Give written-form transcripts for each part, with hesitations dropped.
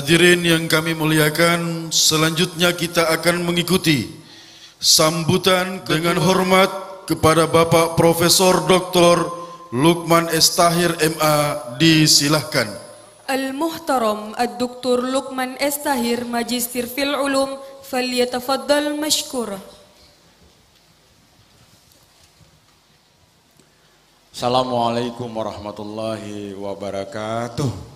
Hadirin yang kami muliakan, selanjutnya kita akan mengikuti sambutan dengan hormat kepada Bapak Profesor Dr. Luqman S. Tahir MA, disilahkan. Al-Muhtaram Ad-Doktor Luqman S. Tahir, Magister fil Ulum, falyatafaddal mashkura. Assalamualaikum warahmatullahi wabarakatuh.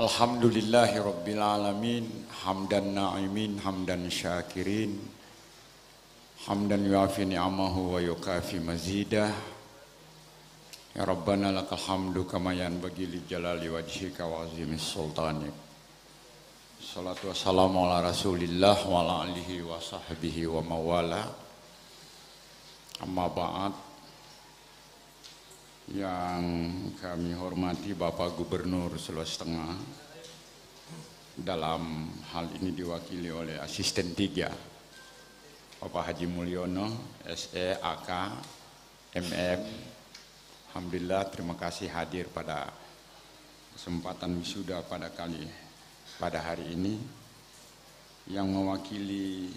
Alhamdulillahi rabbil alamin, hamdan na'imin, hamdan syakirin, hamdan yuafi ni'amahu wa yukafi mazidah. Ya Rabbana lakal hamdu kama yanbaghi li jalali wajhika wa azimis sultanik. Salatu wassalamu ala rasulillah wa ala alihi wa sahbihi wa mawala. Amma ba'd. Yang kami hormati Bapak Gubernur Sulawesi Tengah, dalam hal ini diwakili oleh Asisten 3 Bapak Haji Mulyono, SE, AK, MM. Alhamdulillah, terima kasih hadir pada kesempatan wisuda pada hari ini. Yang mewakili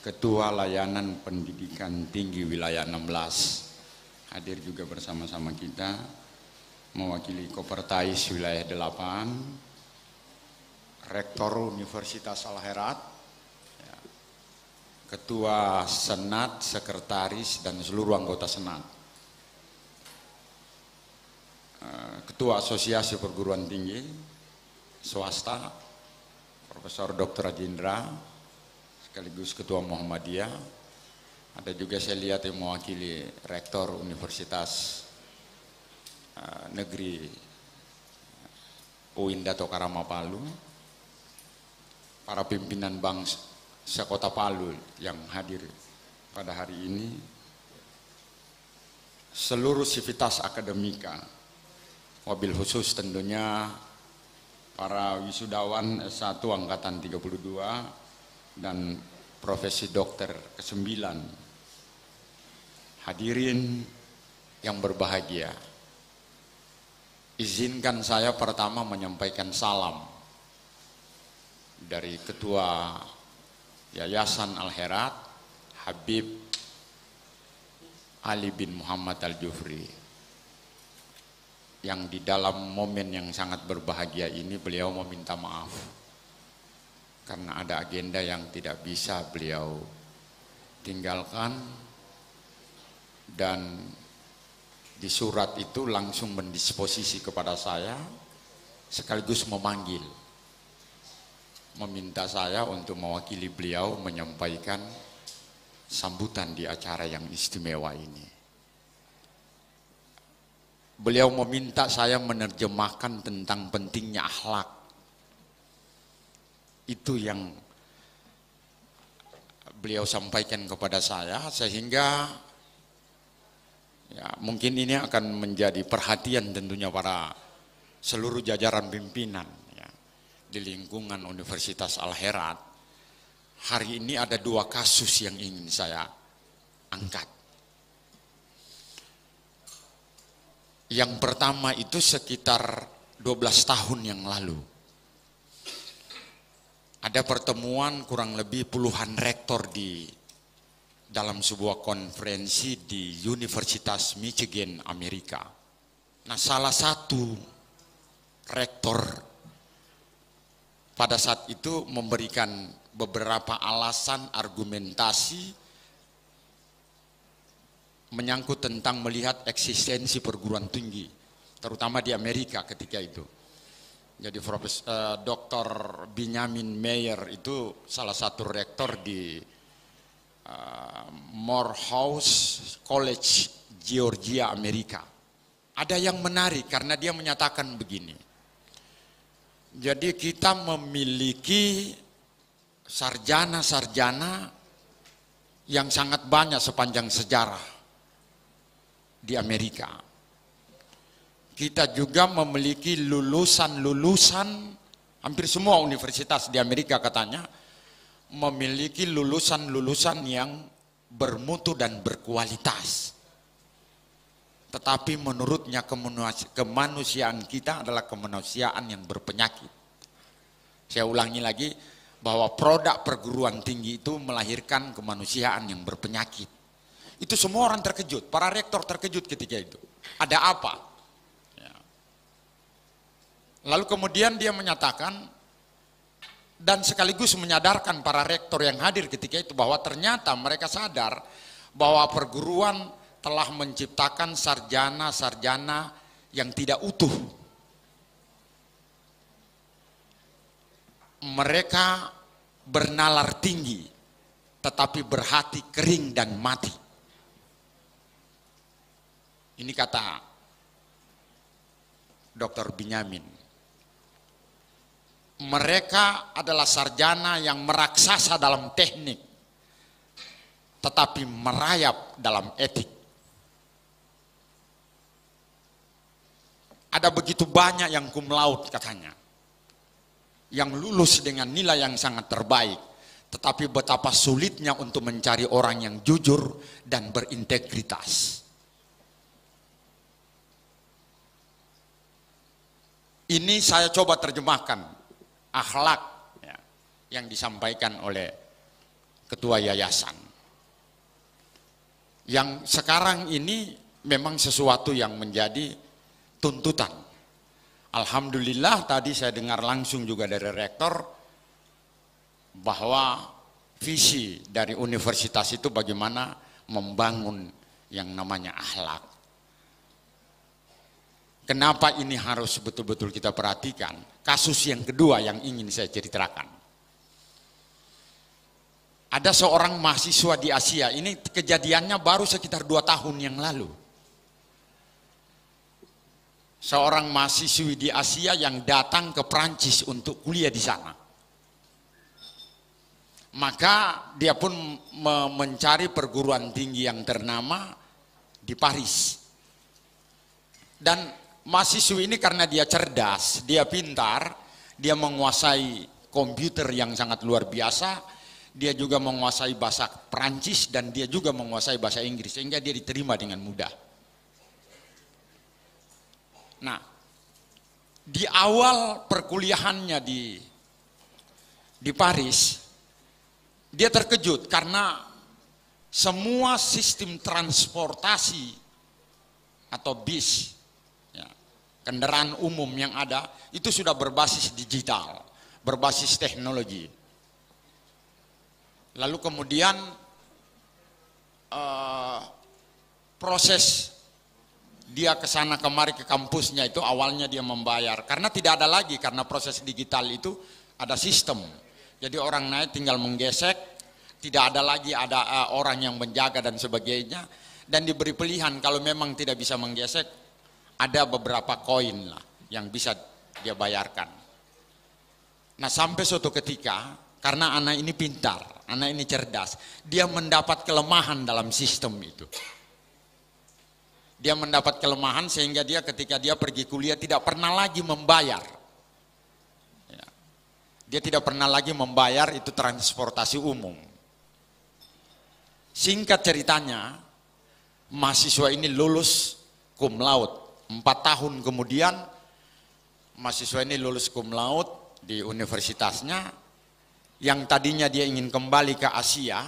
Ketua Layanan Pendidikan Tinggi Wilayah 16 hadir juga bersama-sama kita, mewakili Kopertais Wilayah 8, Rektor Universitas Al-Herat, Ketua Senat, Sekretaris, dan seluruh anggota Senat, Ketua Asosiasi Perguruan Tinggi Swasta, Profesor Dr. Ajindra, sekaligus Ketua Muhammadiyah. Ada juga saya lihat yang mewakili Rektor Universitas Negeri UIN Dato Karama Palu, para pimpinan bangsa Kota Palu yang hadir pada hari ini, seluruh sivitas akademika, wabil khusus tentunya para wisudawan S1 Angkatan 32 dan profesi dokter ke-9. Hadirin yang berbahagia, izinkan saya pertama menyampaikan salam dari Ketua Yayasan Al-Herat, Habib Ali bin Muhammad Al-Jufri, yang di dalam momen yang sangat berbahagia ini beliau meminta maaf karena ada agenda yang tidak bisa beliau tinggalkan, dan di surat itu langsung mendisposisi kepada saya sekaligus meminta saya untuk mewakili beliau menyampaikan sambutan di acara yang istimewa ini. Beliau meminta saya menerjemahkan tentang pentingnya akhlak. Itu yang beliau sampaikan kepada saya, sehingga ya, mungkin ini akan menjadi perhatian tentunya para seluruh jajaran pimpinan ya, di lingkungan Universitas Al-Herat. Hari ini ada 2 kasus yang ingin saya angkat. Yang pertama itu sekitar 12 tahun yang lalu. Ada pertemuan kurang lebih puluhan rektor di dalam sebuah konferensi di Universitas Michigan, Amerika. Nah, salah satu rektor pada saat itu memberikan beberapa alasan argumentasi menyangkut tentang melihat eksistensi perguruan tinggi, terutama di Amerika ketika itu. Jadi Dr. Benjamin Mayer itu salah satu rektor di Morehouse College, Georgia, Amerika. Ada yang menarik karena dia menyatakan begini. Jadi kita memiliki sarjana-sarjana yang sangat banyak sepanjang sejarah di Amerika. Kita juga memiliki lulusan-lulusan, hampir semua universitas di Amerika katanya memiliki lulusan-lulusan yang bermutu dan berkualitas. Tetapi menurutnya kemanusiaan kita adalah kemanusiaan yang berpenyakit. Saya ulangi lagi, bahwa produk perguruan tinggi itu melahirkan kemanusiaan yang berpenyakit. Itu semua orang terkejut, para rektor terkejut ketika itu. Ada apa? Ya. Lalu kemudian dia menyatakan, dan sekaligus menyadarkan para rektor yang hadir ketika itu, bahwa ternyata mereka sadar bahwa perguruan telah menciptakan sarjana-sarjana yang tidak utuh. Mereka bernalar tinggi, tetapi berhati kering dan mati. Ini kata Dr. Binyamin. Mereka adalah sarjana yang meraksasa dalam teknik, tetapi merayap dalam etik. Ada begitu banyak yang cum laude katanya, yang lulus dengan nilai yang sangat terbaik, tetapi betapa sulitnya untuk mencari orang yang jujur dan berintegritas. Ini saya coba terjemahkan akhlak ya, yang disampaikan oleh ketua yayasan. Yang sekarang ini memang sesuatu yang menjadi tuntutan. Alhamdulillah tadi saya dengar langsung juga dari rektor bahwa visi dari universitas itu bagaimana membangun yang namanya akhlak. Kenapa ini harus betul-betul kita perhatikan? Kasus yang kedua yang ingin saya ceritakan. Ada seorang mahasiswa di Asia, ini kejadiannya baru sekitar 2 tahun yang lalu. Seorang mahasiswi di Asia yang datang ke Prancis untuk kuliah di sana. Maka dia pun mencari perguruan tinggi yang ternama di Paris. Dan mahasiswi ini karena dia cerdas, dia pintar, dia menguasai komputer yang sangat luar biasa, dia juga menguasai bahasa Prancis dan dia juga menguasai bahasa Inggris, sehingga dia diterima dengan mudah. Nah, di awal perkuliahannya di Paris, dia terkejut karena semua sistem transportasi atau bis, ya, kendaraan umum yang ada itu sudah berbasis digital, berbasis teknologi. Lalu kemudian proses dia ke sana kemari ke kampusnya itu awalnya dia membayar karena tidak ada lagi, karena proses digital itu ada sistem. Jadi orang naik tinggal menggesek, tidak ada lagi ada orang yang menjaga dan sebagainya, dan diberi pilihan kalau memang tidak bisa menggesek ada beberapa koin lah yang bisa dia bayarkan. Nah, sampai suatu ketika karena anak ini pintar, anak ini cerdas, dia mendapat kelemahan dalam sistem itu. Dia mendapat kelemahan sehingga dia ketika dia pergi kuliah tidak pernah lagi membayar. Ya. Dia tidak pernah lagi membayar itu transportasi umum. Singkat ceritanya, mahasiswa ini lulus cum laude. 4 tahun kemudian, mahasiswa ini lulus cum laude di universitasnya. Yang tadinya dia ingin kembali ke Asia,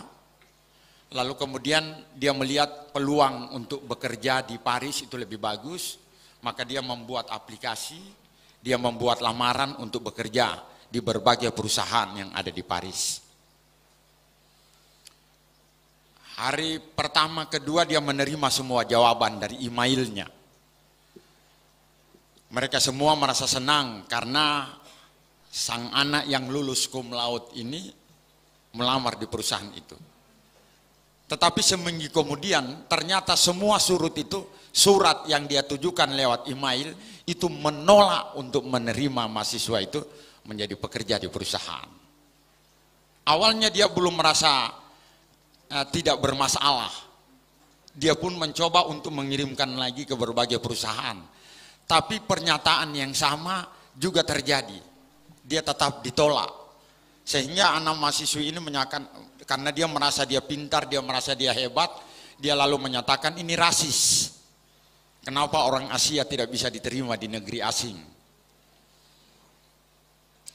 lalu kemudian dia melihat peluang untuk bekerja di Paris itu lebih bagus, maka dia membuat aplikasi, dia membuat lamaran untuk bekerja di berbagai perusahaan yang ada di Paris. Hari pertama kedua dia menerima semua jawaban dari emailnya. Mereka semua merasa senang karena sang anak yang lulus cum laude ini melamar di perusahaan itu. Tetapi seminggu kemudian ternyata semua surat yang dia tujukan lewat email itu menolak untuk menerima mahasiswa itu menjadi pekerja di perusahaan. Awalnya dia belum merasa tidak bermasalah. Dia pun mencoba untuk mengirimkan lagi ke berbagai perusahaan. Tapi pernyataan yang sama juga terjadi. Dia tetap ditolak. Sehingga anak mahasiswi ini menyatakan, karena dia merasa dia pintar, dia merasa dia hebat, dia lalu menyatakan ini rasis. kenapa orang Asia tidak bisa diterima di negeri asing.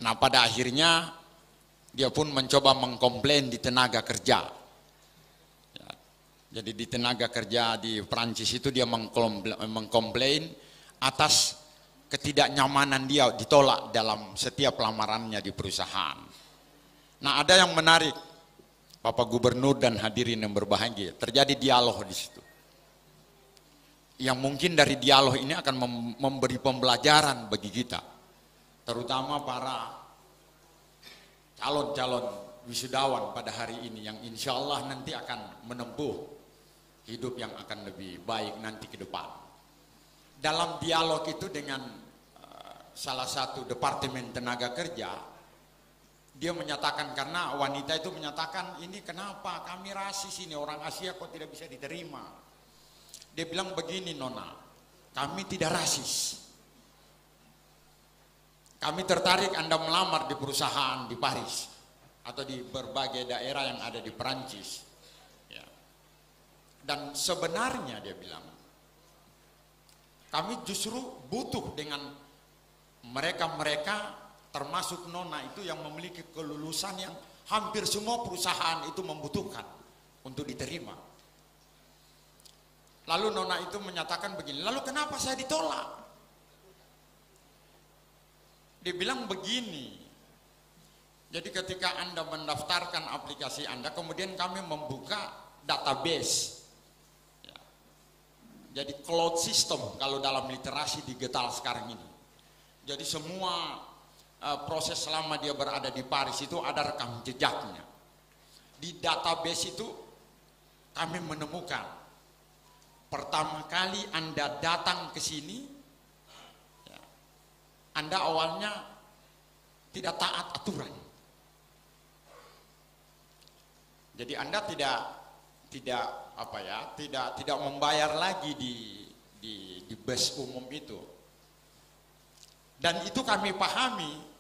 Nah, pada akhirnya dia pun mencoba mengkomplain di tenaga kerja. Ya, jadi di tenaga kerja di Perancis itu dia mengkomplain atas ketidaknyamanan dia ditolak dalam setiap lamarannya di perusahaan. Nah, ada yang menarik, Bapak Gubernur dan hadirin yang berbahagia, terjadi dialog di situ. Yang mungkin dari dialog ini akan memberi pembelajaran bagi kita, terutama para calon-calon wisudawan pada hari ini yang insya Allah nanti akan menempuh hidup yang akan lebih baik nanti ke depan. Dalam dialog itu dengan salah satu departemen tenaga kerja, dia menyatakan, karena wanita itu menyatakan, ini kenapa kami rasis ini, orang Asia kok tidak bisa diterima. Dia bilang begini, Nona, kami tidak rasis. Kami tertarik Anda melamar di perusahaan di Paris atau di berbagai daerah yang ada di Perancis. Ya. Dan sebenarnya dia bilang, kami justru butuh dengan mereka-mereka termasuk Nona itu yang memiliki kelulusan yang hampir semua perusahaan itu membutuhkan untuk diterima. Lalu Nona itu menyatakan begini, lalu kenapa saya ditolak? Dia bilang begini, jadi ketika Anda mendaftarkan aplikasi Anda, kemudian kami membuka database. Ya. Jadi cloud system kalau dalam literasi digital sekarang ini. Jadi semua proses selama dia berada di Paris itu ada rekam jejaknya. Di database itu kami menemukan, pertama kali Anda datang ke sini, Anda awalnya tidak taat aturan. Jadi Anda tidak membayar lagi di bus umum itu. Dan itu kami pahami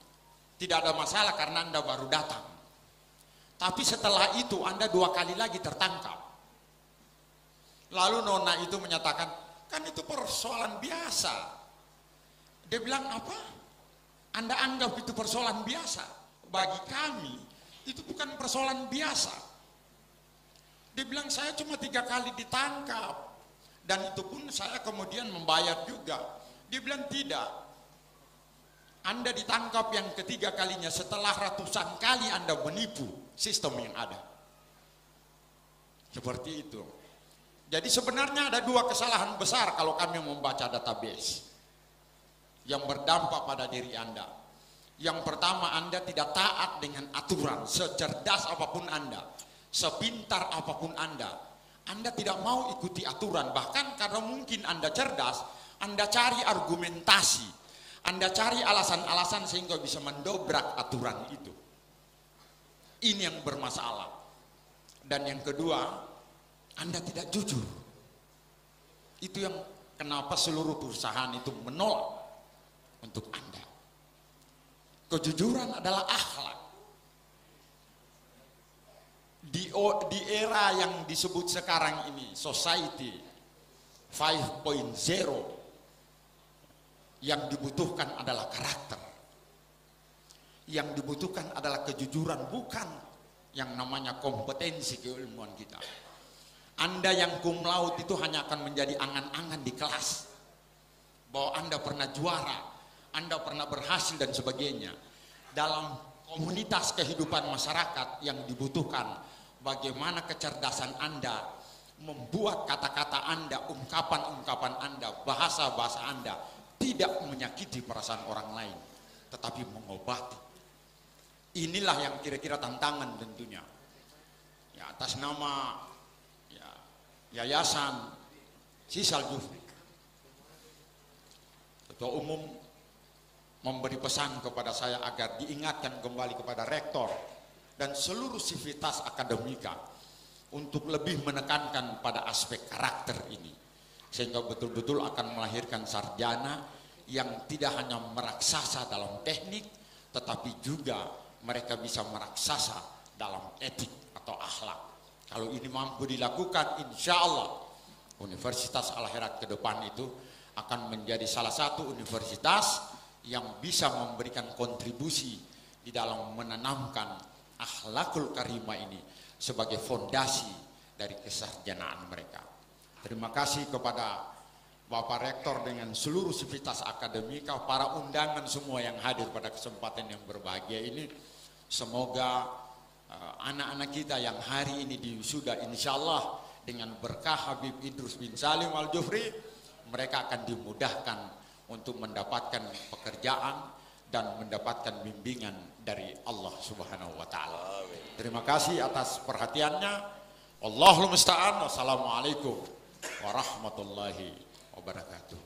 tidak ada masalah karena Anda baru datang. Tapi setelah itu Anda 2 kali lagi tertangkap. Lalu Nona itu menyatakan, kan itu persoalan biasa. Dia bilang, apa? Anda anggap itu persoalan biasa. Bagi kami, itu bukan persoalan biasa. Dia bilang, saya cuma 3 kali ditangkap. Dan itu pun saya kemudian membayar juga. Dia bilang, tidak. Anda ditangkap yang ketiga kalinya setelah ratusan kali Anda menipu sistem yang ada. Seperti itu. Jadi sebenarnya ada 2 kesalahan besar kalau kami membaca database yang berdampak pada diri Anda. Yang pertama, Anda tidak taat dengan aturan, secerdas apapun Anda, sepintar apapun Anda tidak mau ikuti aturan. Bahkan karena mungkin Anda cerdas, Anda cari argumentasi, Anda cari alasan-alasan sehingga bisa mendobrak aturan itu. Ini yang bermasalah. Dan yang kedua, Anda tidak jujur. Itu yang kenapa seluruh perusahaan itu menolak untuk Anda. Kejujuran adalah akhlak. Di era yang disebut sekarang ini, society 5.0, yang dibutuhkan adalah karakter. Yang dibutuhkan adalah kejujuran, bukan yang namanya kompetensi keilmuan kita. Anda yang cum laude itu hanya akan menjadi angan-angan di kelas, bahwa Anda pernah juara, Anda pernah berhasil dan sebagainya. Dalam komunitas kehidupan masyarakat yang dibutuhkan, bagaimana kecerdasan Anda membuat kata-kata Anda, ungkapan-ungkapan Anda, bahasa-bahasa Anda tidak menyakiti perasaan orang lain, tetapi mengobati. Inilah yang kira-kira tantangan tentunya. Ya, atas nama Yayasan Sisal Jufri, Ketua Umum memberi pesan kepada saya agar diingatkan kembali kepada rektor dan seluruh sivitas akademika untuk lebih menekankan pada aspek karakter ini, sehingga betul-betul akan melahirkan sarjana yang tidak hanya meraksasa dalam teknik, tetapi juga mereka bisa meraksasa dalam etik atau akhlak. Kalau ini mampu dilakukan, insya Allah Universitas Al-Hira ke depan itu akan menjadi salah satu universitas yang bisa memberikan kontribusi di dalam menanamkan akhlakul karimah ini sebagai fondasi dari kesarjanaan mereka. Terima kasih kepada Bapak Rektor dengan seluruh sivitas akademika, para undangan semua yang hadir pada kesempatan yang berbahagia ini. Semoga anak-anak kita yang hari ini diwisuda insyaallah dengan berkah Habib Idrus bin Salim Al-Jufri, mereka akan dimudahkan untuk mendapatkan pekerjaan dan mendapatkan bimbingan dari Allah Subhanahu wa taala. Terima kasih atas perhatiannya. Allahul musta'an. Wassalamualaikum warahmatullahi wabarakatuh.